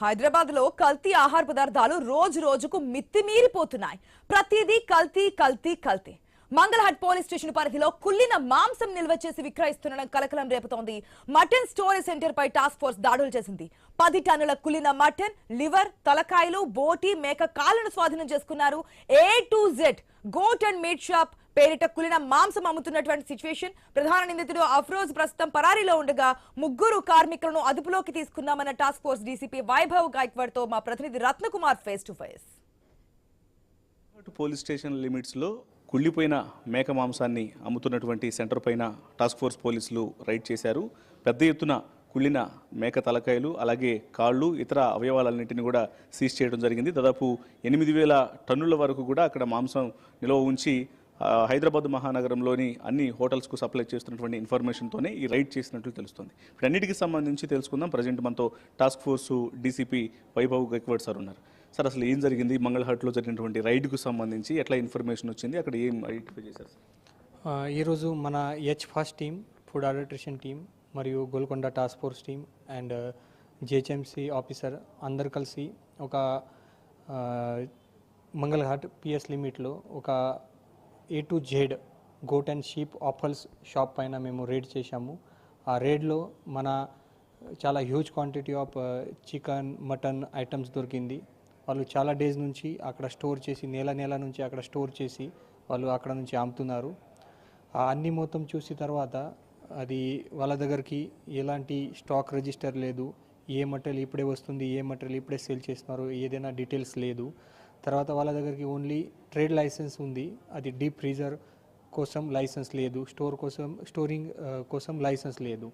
హైదరాబాద్ లో కల్తీ ఆహార పదార్థాలు రోజు రోజుకు మితిమీరిపోతున్నాయి. ప్రతిదీ కల్తీ కల్తీ కల్తీ. మంగళహట్ పోలీస్ స్టేషన్ పరిధిలో కుళ్ళిన మాంసం నిల్వ చేసి విక్రయిస్తుండడం కలకలం రేపుతోంది. మటన్ స్టోరేజ్ సెంటర్ పై టాస్క్ ఫోర్స్ దాడులు చేసింది. 10 టన్నుల కుళ్ళిన మటన్, లివర్, తలకాయలు, బోటి, మేక కాళ్లను స్వాధీనం చేసుకున్నారు. A to Z goat and meat shop పేరిట కులిన మాంసం అమ్ముతున్నటువంటి సిచ్యువేషన్. ప్రధాన నిందితుడు అఫ్రోజ్ ప్రస్తుతం పరారీలో ఉండగా ముగ్గురు కార్మికులను అదుపులోకి తీసుకున్నామన్న task force DCP Vaibhav Gaikwad తో మా ప్రతినిధి Ratnakumar face to face. Police station limits లో కుళ్ళిపోయిన మేక మాంసాన్ని అమ్ముతున్నటువంటి సెంటర్ పైన టాస్క్ ఫోర్స్ పోలీసులు రైడ్ చేశారు. పెద్ద ఎత్తున కుళ్ళిన మేక తలకాయలు, అలాగే కాళ్ళు, ఇతర అవయవాలన్నింటినీ కూడా సీజ్ చేయడం జరిగింది. దాదాపు 8,000 టన్నుల వరకు కూడా అక్కడ మాంసం నిల్వ ఉంచి హైదరాబాద్ మహానగరంలోని అన్ని హోటల్స్కు సప్లై చేస్తున్నటువంటి ఇన్ఫర్మేషన్తోనే ఈ రైడ్ చేసినట్లు తెలుస్తుంది. వీటన్నిటికి సంబంధించి తెలుసుకుందాం. ప్రజెంట్ మనతో task force DCP Vaibhav Gaikwad sir ఉన్నారు. సార్, అసలు ఏం జరిగింది? మంగళహాట్లో జరిగినటువంటి రైడ్కు సంబంధించి ఎట్లా ఇన్ఫర్మేషన్ వచ్చింది, అక్కడ ఏం ఐడెంటిఫై చేశారు? ఈరోజు మన ఫస్ట్ టీమ్, ఫుడ్ ఆడిటేషన్ టీం మరియు Golconda task force team and GHMC officer అందరు కలిసి ఒక మంగళహాట్ పిఎస్ లిమిట్లో ఒక A to Z goat and sheep offals shop పైన మేము రేడ్ చేశాము. ఆ రేడ్లో మన చాలా huge quantity of chicken, mutton items దొరికింది. వాళ్ళు చాలా డేస్ నుంచి అక్కడ స్టోర్ చేసి, నెల నుంచి అక్కడ స్టోర్ చేసి వాళ్ళు అక్కడ నుంచి అమ్ముతున్నారు. ఆ అన్ని మొత్తం చూసి తర్వాత అది వాళ్ళ దగ్గరికి ఎలాంటి స్టాక్ రిజిస్టర్ లేదు, ఏ మటీరియల్ ఇప్పుడే వస్తుంది, ఏ మటీరియల్ ఇప్పుడే సేల్ చేస్తున్నారు, ఏదైనా డీటెయిల్స్ లేదు. తర్వాత వాళ్ళ దగ్గరికి ఓన్లీ ట్రేడ్ లైసెన్స్ ఉంది, అది డీప్ ఫ్రీజర్ కోసం లైసెన్స్ లేదు, స్టోరింగ్ కోసం లైసెన్స్ లేదు.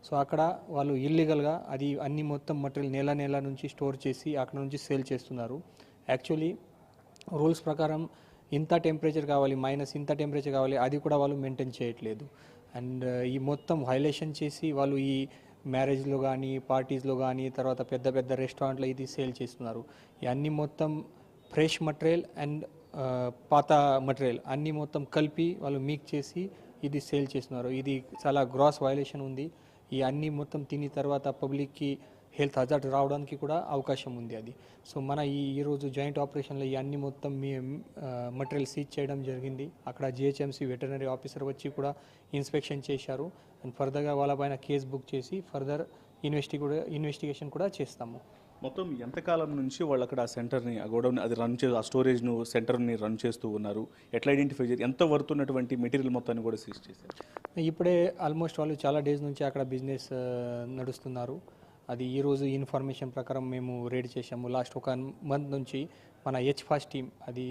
సో అక్కడ వాళ్ళు ఇల్లీగల్గా అది అన్ని మొత్తం మటీరియల్ నెల నుంచి స్టోర్ చేసి అక్కడ నుంచి సేల్ చేస్తున్నారు. యాక్చువల్లీ రూల్స్ ప్రకారం ఇంత టెంపరేచర్ కావాలి, మైనస్ ఇంత టెంపరేచర్ కావాలి, అది కూడా వాళ్ళు మెయింటైన్ చేయట్లేదు. అండ్ ఈ మొత్తం వైలేషన్ చేసి వాళ్ళు ఈ మ్యారేజ్లో కానీ, పార్టీస్లో కానీ, తర్వాత పెద్ద రెస్టారెంట్లో ఇది సేల్ చేస్తున్నారు. ఈ అన్ని మొత్తం ఫ్రెష్ మటీరియల్ అండ్ పాత మటీరియల్ అన్నీ మొత్తం కలిపి వాళ్ళు మిక్స్ చేసి ఇది సేల్ చేస్తున్నారు. ఇది చాలా గ్రాస్ వైలేషన్ ఉంది. ఈ అన్నీ మొత్తం తిని తర్వాత పబ్లిక్కి హెల్త్ హజార్డ్ రావడానికి కూడా అవకాశం ఉంది అది. సో మన ఈరోజు జాయింట్ ఆపరేషన్లో ఈ అన్ని మొత్తం మటీరియల్ సీజ్ చేయడం జరిగింది. అక్కడ జిహెచ్ఎంసీ వెటర్నరీ ఆఫీసర్ వచ్చి కూడా ఇన్స్పెక్షన్ చేశారు. అండ్ ఫర్దర్గా వాళ్ళపైన కేసు బుక్ చేసి ఫర్దర్ ఇన్వెస్టిగేషన్ కూడా చేస్తాము. మొత్తం ఎంతకాలం నుంచి వాళ్ళు అక్కడ ఆ సెంటర్ని, ఆ గోడౌన్ అది రన్ ఆ స్టోరేజ్ను సెంటర్ని రన్ చేస్తూ ఉన్నారు? ఎట్లా ఐడెంటిఫై చేసి ఎంత వర్త్ ఉన్నటువంటి మెటీరియల్ మొత్తాన్ని కూడా సీజ్ చేశారు? ఇప్పుడే ఆల్మోస్ట్ వాళ్ళు చాలా డేస్ నుంచి అక్కడ బిజినెస్ నడుస్తున్నారు. అది ఈరోజు ఇన్ఫర్మేషన్ ప్రకారం మేము రేడ్ చేసాము. లాస్ట్ ఒక మంత్ నుంచి మన ఫస్ట్ టీం అది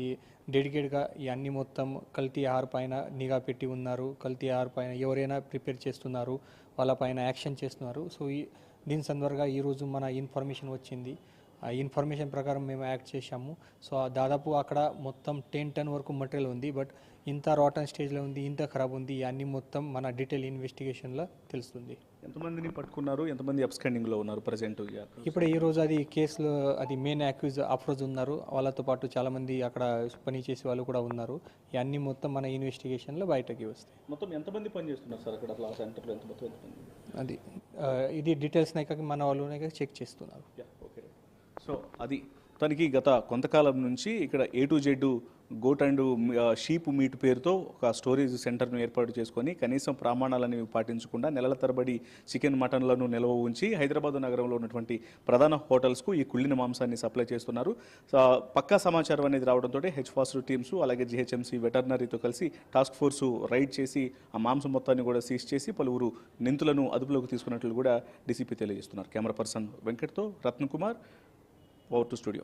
డెడికేట్గా ఈ అన్ని మొత్తం కల్తీ ఆహార పైన నిఘా పెట్టి ఉన్నారు. కల్తీ ఆహార పైన ఎవరైనా ప్రిపేర్ చేస్తున్నారు వాళ్ళపైన యాక్షన్ చేస్తున్నారు. సో దీని సందర్భంగా ఈరోజు మన ఇన్ఫర్మేషన్ వచ్చింది. ఆ ఇన్ఫర్మేషన్ ప్రకారం మేము యాక్ట్ చేశాము. సో దాదాపు అక్కడ మొత్తం 10 టన్ వరకు మటీరియల్ ఉంది. బట్ ఇంత రాటన్ స్టేజ్లో ఉంది, ఇంత ఖరాబ్ ఉంది, అన్ని మొత్తం మన డీటెయిల్ ఇన్వెస్టిగేషన్లో తెలుస్తుంది. ఎంతమందిని పట్టుకున్నారు, ఎంతమంది అబ్స్కాండింగ్లో ఉన్నారు ప్రజెంట్? ఇప్పుడు ఈరోజు అది కేసులో అది మెయిన్ అక్యూజ్ అఫ్రోజ్ ఉన్నారు. వాళ్ళతో పాటు చాలామంది అక్కడ పని చేసే వాళ్ళు కూడా ఉన్నారు. ఈ అన్ని మొత్తం మన ఇన్వెస్టిగేషన్లో బయటకి వస్తాయి. మొత్తం ఎంతమంది పని చేస్తున్నారు సార్ అక్కడ ఆ సెంటర్లో? అది ఇది డీటెయిల్స్ మన వాళ్ళు చెక్ చేస్తున్నారు. ఓకే. సో అది తనకి గత కొంతకాలం నుంచి ఇక్కడ A to Z goat and sheep meat పేరుతో ఒక స్టోరేజ్ సెంటర్ను ఏర్పాటు చేసుకొని కనీసం ప్రమాణాలని పాటించకుండా నెలల తరబడి చికెన్, మటన్లను నిల్వ ఉంచి హైదరాబాద్ నగరంలో ఉన్నటువంటి ప్రధాన హోటల్స్కు ఈ కుళ్ళిన మాంసాన్ని సప్లై చేస్తున్నారు. పక్కా సమాచారం అనేది రావడంతో ఫాస్ట్ టీమ్స్ అలాగే జిహెచ్ఎంసీ వెటర్నరీతో కలిసి టాస్క్ ఫోర్సు రైడ్ చేసి ఆ మాంసం మొత్తాన్ని కూడా సీజ్ చేసి పలువురు నిందితులను అదుపులోకి తీసుకున్నట్లు కూడా డీసీపీ తెలియజేస్తున్నారు. కెమెరా పర్సన్ వెంకట్తో రత్నకుమార్, ఓవర్ టు స్టూడియో.